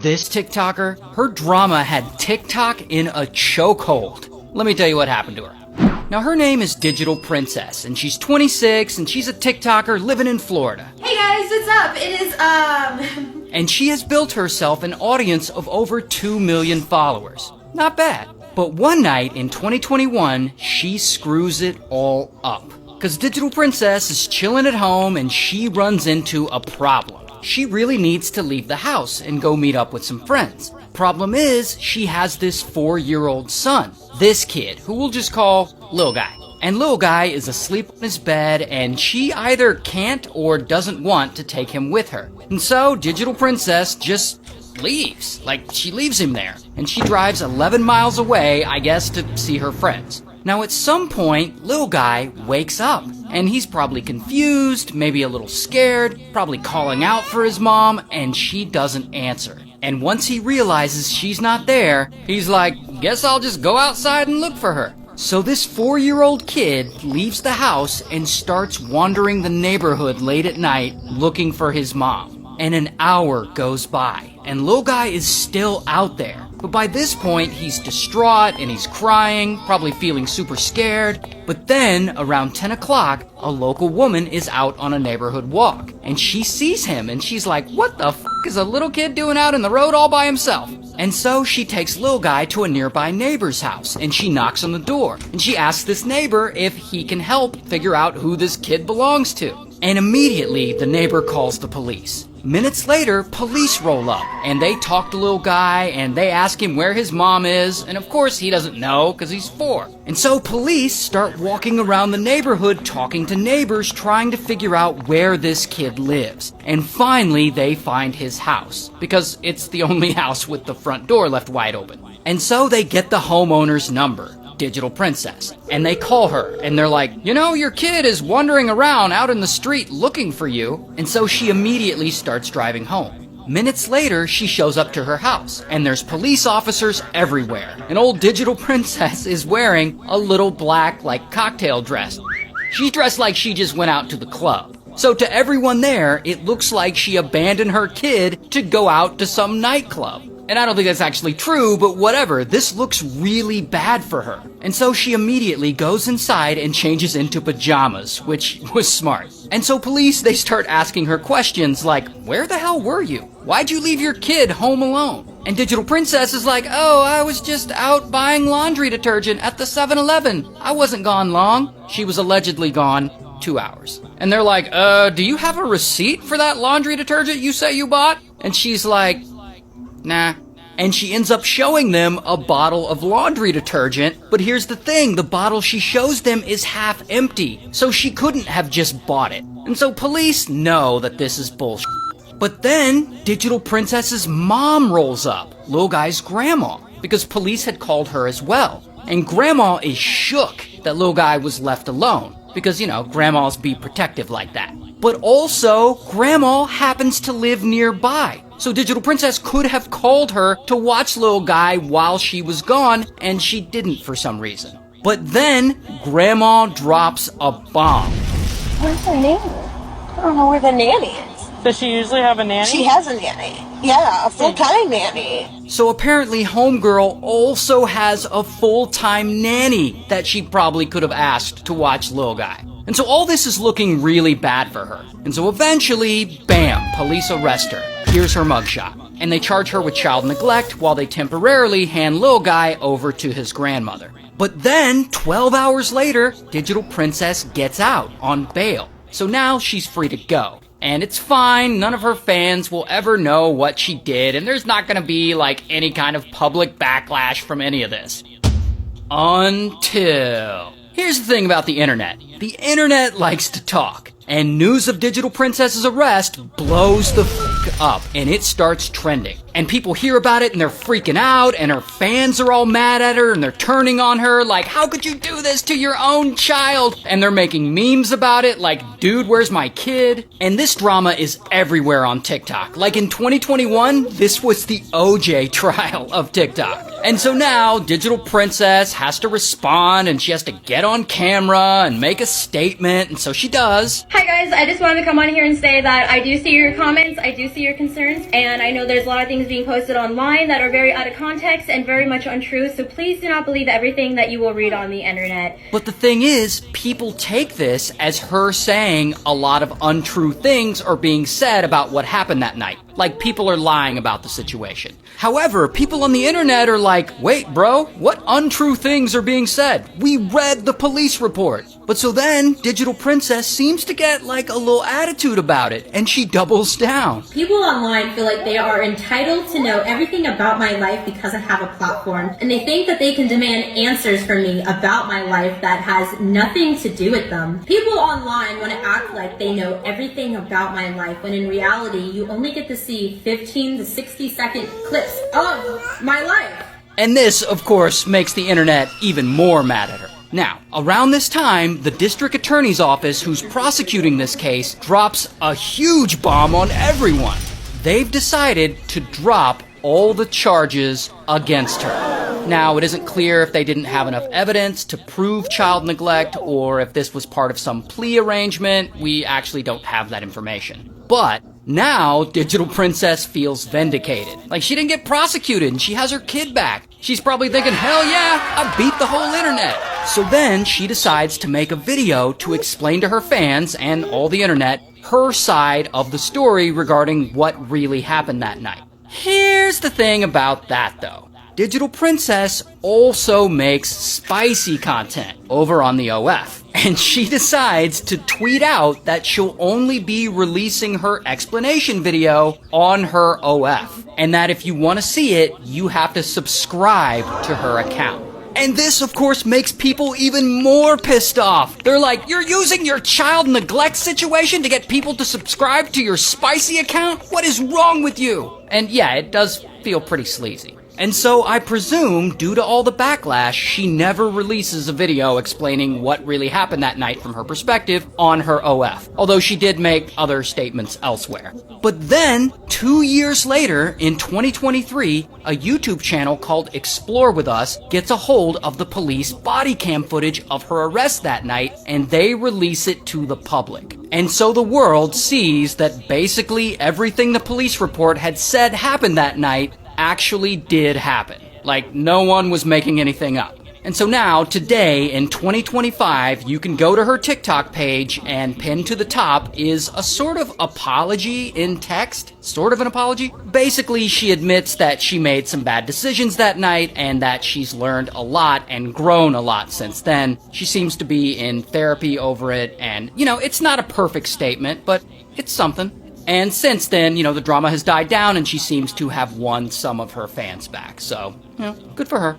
This TikToker, her drama had TikTok in a chokehold. Let me tell you what happened to her. Now, her name is Digital Princess, and she's 26, and she's a TikToker living in Florida. Hey guys, what's up? It is, And she has built herself an audience of over 2 million followers. Not bad. But one night in 2021, she screws it all up. Because Digital Princess is chilling at home, and she runs into a problem. She really needs to leave the house and go meet up with some friends. Problem is, she has this 4-year-old son. This kid, who we'll just call Lil Guy. And Lil Guy is asleep on his bed, and she either can't or doesn't want to take him with her. And so, Digital Princess just leaves. Like, she leaves him there. And she drives 11 miles away, I guess, to see her friends. Now, at some point, Lil Guy wakes up, and he's probably confused, maybe a little scared, probably calling out for his mom, and she doesn't answer. And once he realizes she's not there, he's like, guess I'll just go outside and look for her. So this 4-year-old kid leaves the house and starts wandering the neighborhood late at night looking for his mom. And an hour goes by, and Lil Guy is still out there. But by this point, he's distraught and he's crying, probably feeling super scared. But then, around 10 o'clock, a local woman is out on a neighborhood walk. And she sees him and she's like, what the f*** is a little kid doing out in the road all by himself? And so she takes Lil Guy to a nearby neighbor's house and she knocks on the door. And she asks this neighbor if he can help figure out who this kid belongs to. And immediately, the neighbor calls the police. Minutes later, police roll up, and they talk to Lil Guy, and they ask him where his mom is, and of course he doesn't know, because he's 4. And so police start walking around the neighborhood talking to neighbors, trying to figure out where this kid lives. And finally, they find his house, because it's the only house with the front door left wide open. And so they get the homeowner's number, Digital Princess, and they call her, and they're like, you know, your kid is wandering around out in the street looking for you. And so she immediately starts driving home. Minutes later, she shows up to her house, and there's police officers everywhere. And old Digital Princess is wearing a little black, like, cocktail dress. She's dressed like she just went out to the club. So to everyone there, it looks like she abandoned her kid to go out to some nightclub. And I don't think that's actually true, but whatever, this looks really bad for her. And so she immediately goes inside and changes into pajamas, which was smart. And so police, they start asking her questions like, where the hell were you? Why'd you leave your kid home alone? And Digital Princess is like, oh, I was just out buying laundry detergent at the 7-Eleven. I wasn't gone long. She was allegedly gone 2 hours. And they're like, do you have a receipt for that laundry detergent you say you bought? And she's like, nah. And she ends up showing them a bottle of laundry detergent. But here's the thing, the bottle she shows them is half empty. So she couldn't have just bought it. And so police know that this is bullshit. But then, Digital Princess's mom rolls up, Lil Guy's grandma, because police had called her as well. And grandma is shook that Lil Guy was left alone. Because, you know, grandmas be protective like that. But also, grandma happens to live nearby. So Digital Princess could have called her to watch Lil Guy while she was gone, and she didn't for some reason. But then, grandma drops a bomb. Where's the nanny? I don't know where the nanny is. Does she usually have a nanny? She has a nanny. Yeah, a full-time nanny. So apparently Homegirl also has a full-time nanny that she probably could have asked to watch Lil Guy. And so all this is looking really bad for her. And so eventually, bam, police arrest her. Here's her mugshot. And they charge her with child neglect while they temporarily hand Lil Guy over to his grandmother. But then, 12 hours later, Digital Princess gets out on bail. So now she's free to go. And it's fine, none of her fans will ever know what she did, and there's not gonna be, like, any kind of public backlash from any of this. Until... Here's the thing about the internet. The internet likes to talk. And news of Digital Princess's arrest blows the f*** up, and it starts trending. And people hear about it, and they're freaking out, and her fans are all mad at her, and they're turning on her, like, how could you do this to your own child? And they're making memes about it, like, dude, where's my kid? And this drama is everywhere on TikTok. Like, in 2021, this was the OJ trial of TikTok. And so now, Digital Princess has to respond, and she has to get on camera and make a statement, and so she does. Hi guys, I just wanted to come on here and say that I do see your comments, I do see your concerns, and I know there's a lot of things things being posted online that are very out of context and very much untrue, so please do not believe everything that you will read on the internet. But the thing is, people take this as her saying a lot of untrue things are being said about what happened that night. Like people are lying about the situation. However, people on the internet are like, wait bro, what untrue things are being said? We read the police report. But so then, Digital Princess seems to get like a little attitude about it, and she doubles down. People online feel like they are entitled to know everything about my life because I have a platform, and they think that they can demand answers from me about my life that has nothing to do with them. People online want to act like they know everything about my life, when in reality, you only get to see 15 to 60-second clips of my life. And this, of course, makes the internet even more mad at her. Now, around this time, the district attorney's office who's prosecuting this case drops a huge bomb on everyone. They've decided to drop all the charges against her. Now, it isn't clear if they didn't have enough evidence to prove child neglect or if this was part of some plea arrangement. We actually don't have that information. But now, Digital Princess feels vindicated. Like she didn't get prosecuted and she has her kid back. She's probably thinking, hell yeah, I beat the whole internet. So then she decides to make a video to explain to her fans and all the internet her side of the story regarding what really happened that night. Here's the thing about that though. Digital Princess also makes spicy content over on the OF. And she decides to tweet out that she'll only be releasing her explanation video on her OF. And that if you want to see it, you have to subscribe to her account. And this, of course, makes people even more pissed off. They're like, you're using your child neglect situation to get people to subscribe to your spicy account? What is wrong with you? And yeah, it does feel pretty sleazy. And so I presume, due to all the backlash, she never releases a video explaining what really happened that night from her perspective on her OF, although she did make other statements elsewhere. But then, 2 years later, in 2023, a YouTube channel called Explore With Us gets a hold of the police body cam footage of her arrest that night, and they release it to the public. And so the world sees that basically everything the police report had said happened that night actually did happen. Like, no one was making anything up. And so now, today, in 2025, you can go to her TikTok page and pinned to the top is a sort of apology in text. Sort of an apology. Basically, she admits that she made some bad decisions that night and that she's learned a lot and grown a lot since then. She seems to be in therapy over it, and, you know, it's not a perfect statement, but it's something. And since then, you know, the drama has died down and she seems to have won some of her fans back. So, you know, good for her.